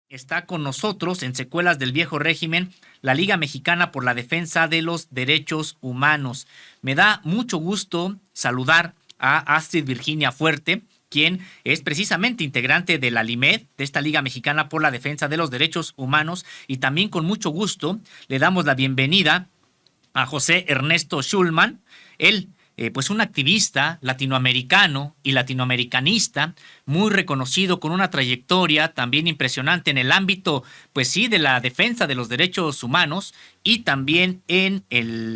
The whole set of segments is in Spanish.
Está con nosotros en Secuelas del Viejo Régimen, la Liga Mexicana por la Defensa de los Derechos Humanos. Me da mucho gusto saludar a Astrid Virginia Fuerte, quien es precisamente integrante de la LIMED, de esta Liga Mexicana por la Defensa de los Derechos Humanos, y también con mucho gusto le damos la bienvenida a José Ernesto Schulman. Él, pues un activista latinoamericano y latinoamericanista, muy reconocido, con una trayectoria también impresionante en el ámbito, pues sí, de la defensa de los derechos humanos y también en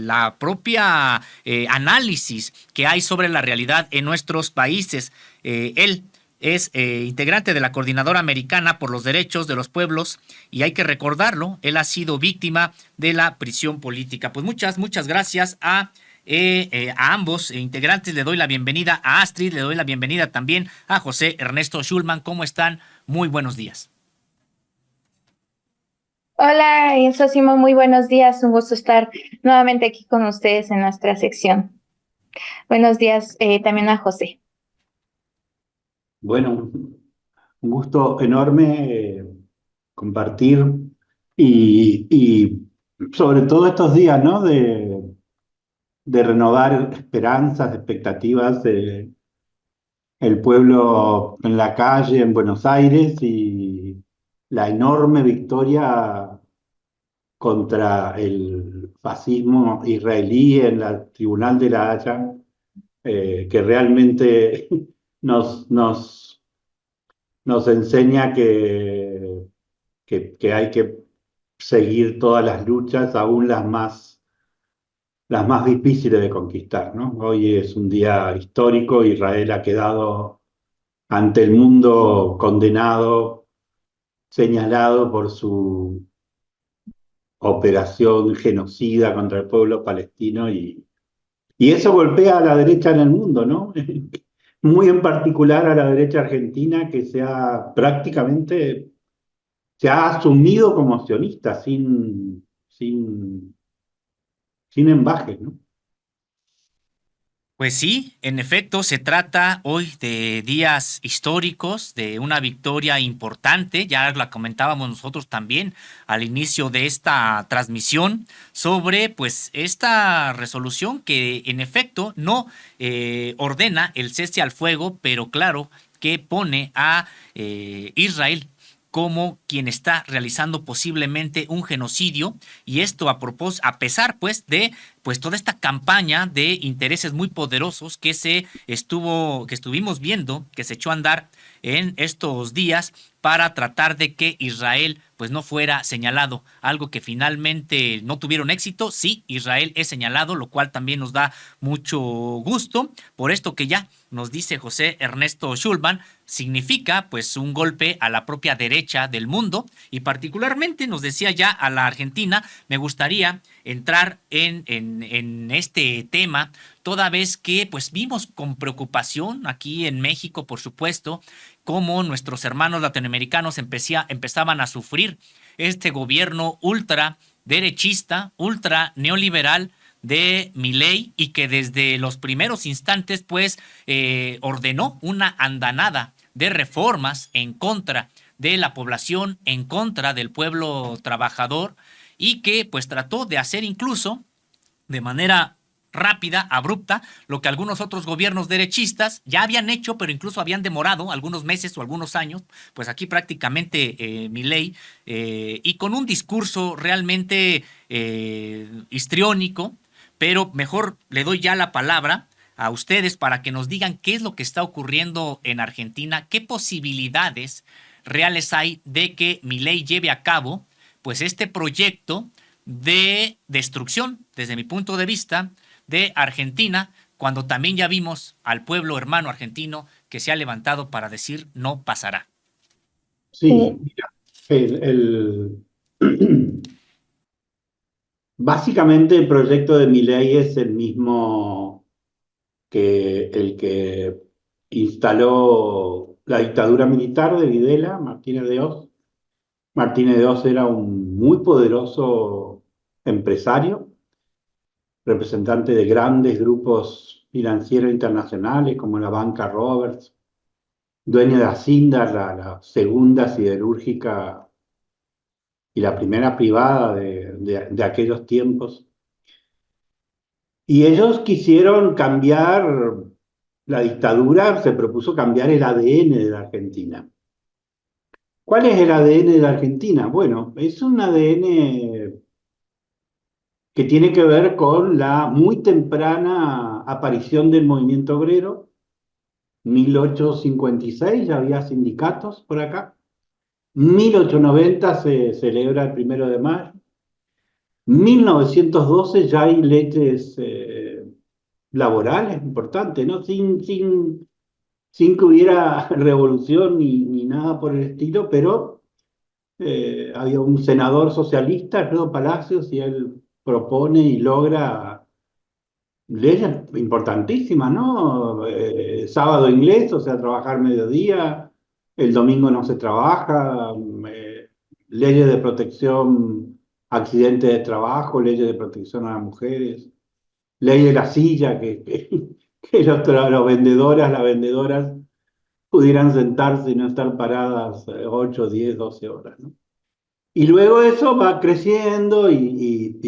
la propia análisis que hay sobre la realidad en nuestros países. Él es integrante de la Coordinadora Americana por los Derechos de los Pueblos y hay que recordarlo, él ha sido víctima de la prisión política. Pues muchas gracias a ambos integrantes. Le doy la bienvenida a Astrid, le doy la bienvenida también a José Ernesto Schulman. ¿Cómo están? Muy buenos días. Hola, Sosimo, muy buenos días. Un gusto estar nuevamente aquí con ustedes en nuestra sección. Buenos días también a José. Bueno, un gusto enorme compartir y sobre todo estos días, ¿no? De renovar esperanzas, expectativas de el pueblo en la calle en Buenos Aires y la enorme victoria contra el fascismo israelí en el Tribunal de la Haya, que realmente nos nos enseña que hay que seguir todas las luchas, aún las más difíciles de conquistar, ¿no? Hoy es un día histórico. Israel ha quedado ante el mundo condenado, señalado por su operación genocida contra el pueblo palestino y eso golpea a la derecha en el mundo, ¿no? Muy en particular a la derecha argentina, que prácticamente se ha asumido como sionista sin embajes, ¿no? Pues sí, en efecto, se trata hoy de días históricos, de una victoria importante. Ya la comentábamos nosotros también al inicio de esta transmisión sobre, pues, esta resolución que en efecto no ordena el cese al fuego, pero claro que pone a Israel como quien está realizando posiblemente un genocidio, y esto a pesar pues de pues toda esta campaña de intereses muy poderosos que estuvimos viendo, que se echó a andar en estos días para tratar de que Israel pues no fuera señalado, algo que finalmente no tuvieron éxito. Sí, Israel es señalado, lo cual también nos da mucho gusto, por esto que ya nos dice José Ernesto Schulman, significa pues un golpe a la propia derecha del mundo, y particularmente nos decía ya a la Argentina. Me gustaría entrar en este tema, toda vez que pues vimos con preocupación aquí en México, por supuesto, cómo nuestros hermanos latinoamericanos empezaban a sufrir este gobierno ultra derechista, ultra neoliberal de Milei, y que desde los primeros instantes pues ordenó una andanada de reformas en contra de la población, en contra del pueblo trabajador, y que pues trató de hacer incluso de manera rápida, abrupta, lo que algunos otros gobiernos derechistas ya habían hecho, pero incluso habían demorado algunos meses o algunos años. Pues aquí prácticamente Milei, y con un discurso realmente histriónico, pero mejor le doy ya la palabra a ustedes para que nos digan qué es lo que está ocurriendo en Argentina, qué posibilidades reales hay de que Milei lleve a cabo pues este proyecto de destrucción, desde mi punto de vista, de Argentina, cuando también ya vimos al pueblo hermano argentino que se ha levantado para decir no pasará. Sí, mira, básicamente el proyecto de Milei es el mismo que el que instaló la dictadura militar de Videla, Martínez de Oz. Martínez de Oz era un muy poderoso empresario, representante de grandes grupos financieros internacionales como la banca Roberts, dueño de Hacienda, la segunda siderúrgica y la primera privada de aquellos tiempos. Y ellos quisieron cambiar, la dictadura se propuso cambiar el ADN de la Argentina. ¿Cuál es el ADN de la Argentina? Bueno, es un ADN que tiene que ver con la muy temprana aparición del movimiento obrero. 1856 ya había sindicatos por acá. 1890 se celebra el 1 de mayo. 1912 ya hay leyes laborales importantes, ¿no? Sin que hubiera revolución ni nada por el estilo, pero había un senador socialista, Alfredo Palacios, y él propone y logra leyes importantísimas, ¿no? Sábado inglés, o sea, trabajar mediodía, el domingo no se trabaja, leyes de protección, accidentes de trabajo, leyes de protección a las mujeres, ley de la silla, que los vendedoras, las vendedoras pudieran sentarse y no estar paradas 8, 10, 12 horas, ¿no? Y luego eso va creciendo y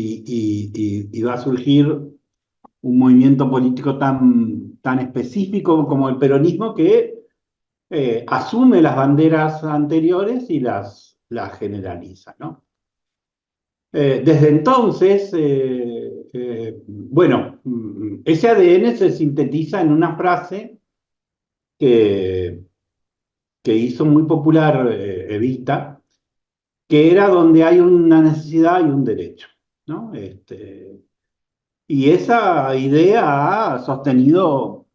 va a surgir un movimiento político tan específico como el peronismo que asume las banderas anteriores y las generaliza, ¿no? Desde entonces, bueno, ese ADN se sintetiza en una frase que, que hizo muy popular Evita, que era donde hay una necesidad y un derecho, ¿no? Y esa idea ha sostenido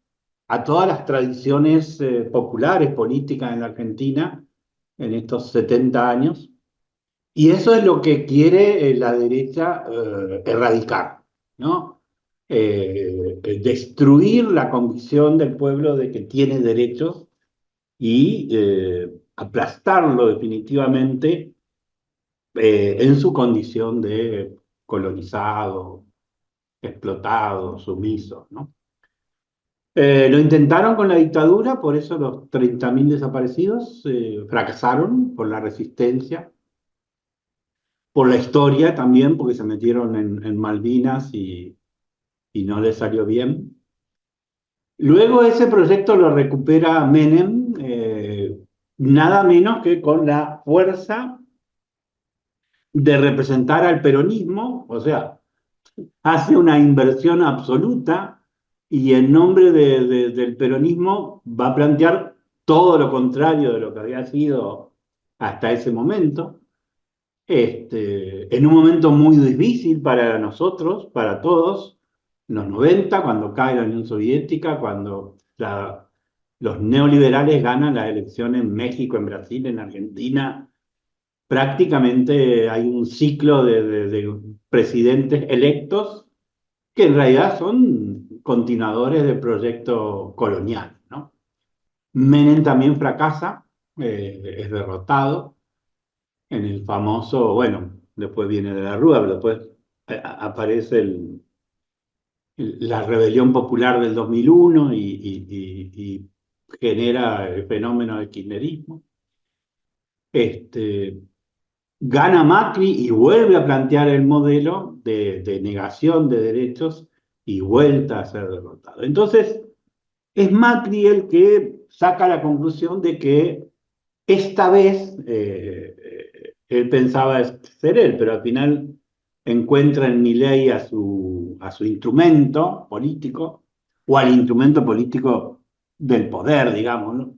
a todas las tradiciones populares políticas en la Argentina en estos 70 años. Y eso es lo que quiere la derecha erradicar, ¿no? Destruir la convicción del pueblo de que tiene derechos y aplastarlo definitivamente en su condición de colonizado, explotado, sumiso, ¿no? Lo intentaron con la dictadura, por eso los 30.000 desaparecidos fracasaron por la resistencia, por la historia también, porque se metieron en Malvinas y no les salió bien. Luego ese proyecto lo recupera Menem, nada menos que con la fuerza de representar al peronismo, o sea, hace una inversión absoluta y en nombre del peronismo va a plantear todo lo contrario de lo que había sido hasta ese momento. En un momento muy difícil para nosotros, para todos, en los 90, cuando cae la Unión Soviética, cuando los neoliberales ganan las elecciones en México, en Brasil, en Argentina, prácticamente hay un ciclo de presidentes electos que en realidad son continuadores del proyecto colonial, ¿no? Menem también fracasa, es derrotado en el famoso, bueno, después viene de la Rúa, pero después aparece la rebelión popular del 2001 y genera el fenómeno del kirchnerismo. Gana Macri y vuelve a plantear el modelo de negación de derechos y vuelta a ser derrotado. Entonces, es Macri el que saca la conclusión de que esta vez él pensaba ser él, pero al final encuentra en Milei a su instrumento político, o al instrumento político del poder, digamos, ¿no?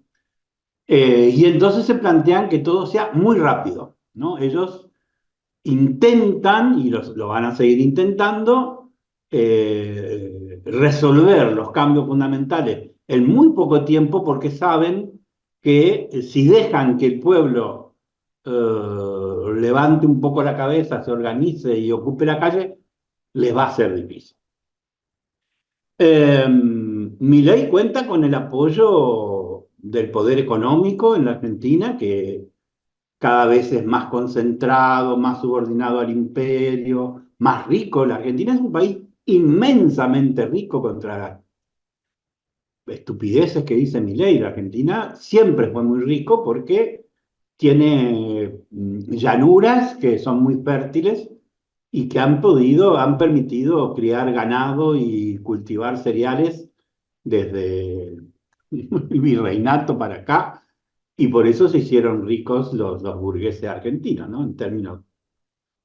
Y entonces se plantean que todo sea muy rápido, ¿no? Ellos intentan, y lo van a seguir intentando, resolver los cambios fundamentales en muy poco tiempo porque saben que si dejan que el pueblo levante un poco la cabeza, se organice y ocupe la calle, les va a ser difícil. Milei cuenta con el apoyo del poder económico en la Argentina, que cada vez es más concentrado, más subordinado al imperio, más rico. La Argentina es un país inmensamente rico contra las estupideces que dice Milei. La Argentina siempre fue muy rico porque tiene llanuras que son muy fértiles y que han permitido criar ganado y cultivar cereales desde el virreinato para acá, y por eso se hicieron ricos los burgueses argentinos, ¿no? En términos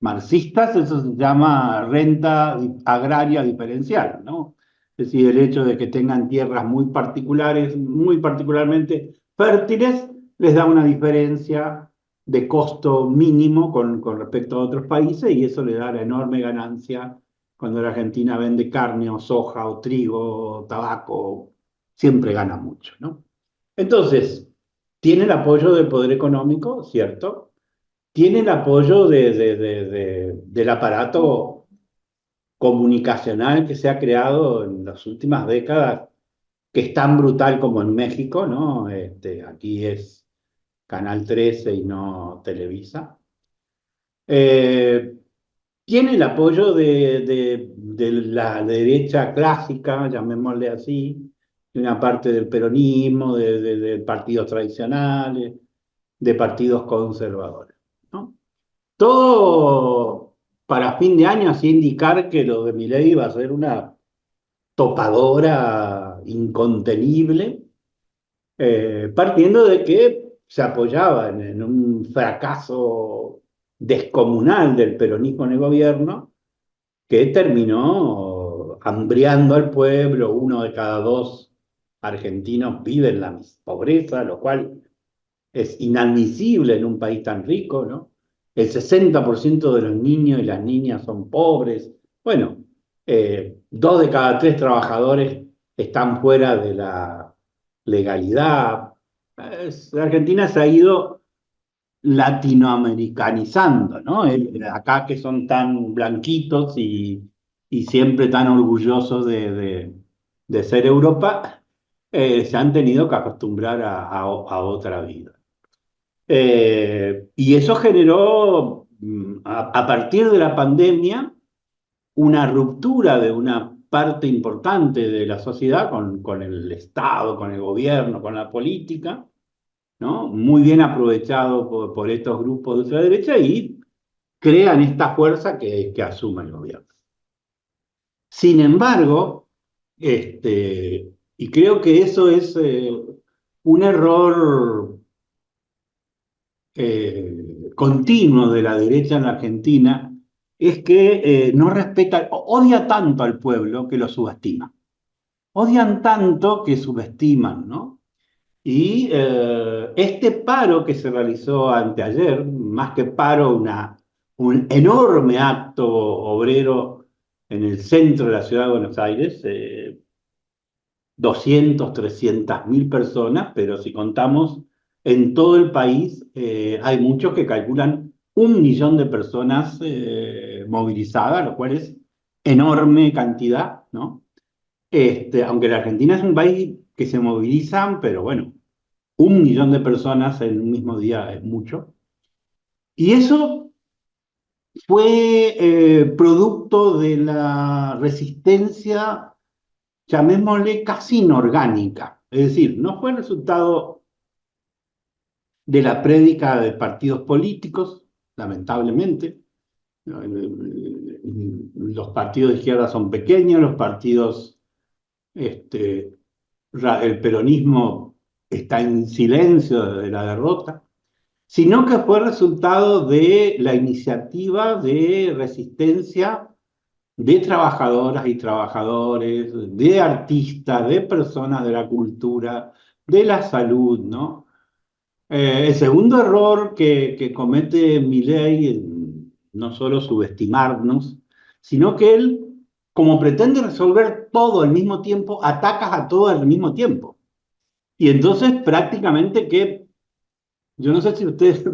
marxistas, eso se llama renta agraria diferencial, ¿no? Es decir, el hecho de que tengan tierras muy particulares, muy particularmente fértiles, les da una diferencia de costo mínimo con respecto a otros países, y eso le da la enorme ganancia cuando la Argentina vende carne o soja o trigo o tabaco, siempre gana mucho, ¿no? Entonces, tiene el apoyo del poder económico, ¿cierto? Tiene el apoyo del aparato comunicacional que se ha creado en las últimas décadas, que es tan brutal como en México, ¿no? Aquí es Canal 13 y no Televisa. Tiene el apoyo de la derecha clásica, llamémosle así, de una parte del peronismo, de partidos tradicionales, de partidos conservadores, ¿no? Todo para fin de año hacía indicar que lo de Milei iba a ser una topadora incontenible, partiendo de que se apoyaba en un fracaso descomunal del peronismo en el gobierno, que terminó hambriando al pueblo. 1 de cada 2 argentinos vive en la pobreza, lo cual es inadmisible en un país tan rico, ¿no? El 60% de los niños y las niñas son pobres. Bueno, 2 de cada 3 trabajadores están fuera de la legalidad. Argentina se ha ido latinoamericanizando, ¿no? Acá que son tan blanquitos y siempre tan orgullosos de ser Europa, se han tenido que acostumbrar a otra vida. Y eso generó, a partir de la pandemia, una ruptura de una parte importante de la sociedad con el Estado, con el gobierno, con la política, ¿no? Muy bien aprovechado por estos grupos de ultraderecha, y crean esta fuerza que asume el gobierno. Sin embargo, y creo que eso es un error continuo de la derecha en la Argentina, es que no respeta, odia tanto al pueblo que lo subestima. Odian tanto que subestiman, ¿no? Y este paro que se realizó anteayer, más que paro, un enorme acto obrero en el centro de la ciudad de Buenos Aires, 200, 300 mil personas, pero si contamos en todo el país, hay muchos que calculan 1 millón de personas movilizadas, lo cual es enorme cantidad, ¿no? Aunque la Argentina es un país que se movilizan, pero bueno, 1 millón de personas en un mismo día es mucho. Y eso fue producto de la resistencia, llamémosle casi inorgánica. Es decir, no fue el resultado de la prédica de partidos políticos, lamentablemente. Los partidos de izquierda son pequeños, los partidos, el peronismo está en silencio de la derrota, sino que fue resultado de la iniciativa de resistencia de trabajadoras y trabajadores, de artistas, de personas de la cultura, de la salud, ¿no? El segundo error que comete Milei, no solo subestimarnos, sino que él, como pretende resolver todo al mismo tiempo, atacas a todo al mismo tiempo. Y entonces prácticamente yo no sé si ustedes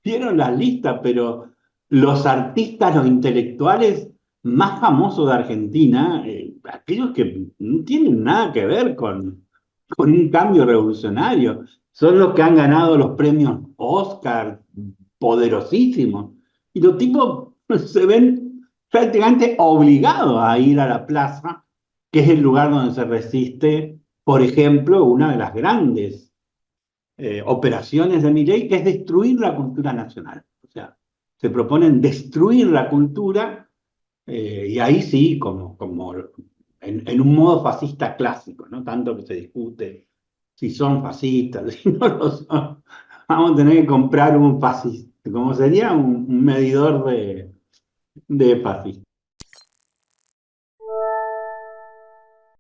vieron las listas, pero los artistas, los intelectuales más famosos de Argentina, aquellos que no tienen nada que ver con un cambio revolucionario, son los que han ganado los premios Oscar, poderosísimos. Y los tipos se ven prácticamente obligados a ir a la plaza, que es el lugar donde se resiste, por ejemplo, una de las grandes operaciones de Milei, que es destruir la cultura nacional. O sea, se proponen destruir la cultura, y ahí sí, como en un modo fascista clásico, ¿no? Tanto que se discute si son fascistas, si no lo son. Vamos a tener que comprar un fascista, ¿cómo sería? Un medidor de fascista.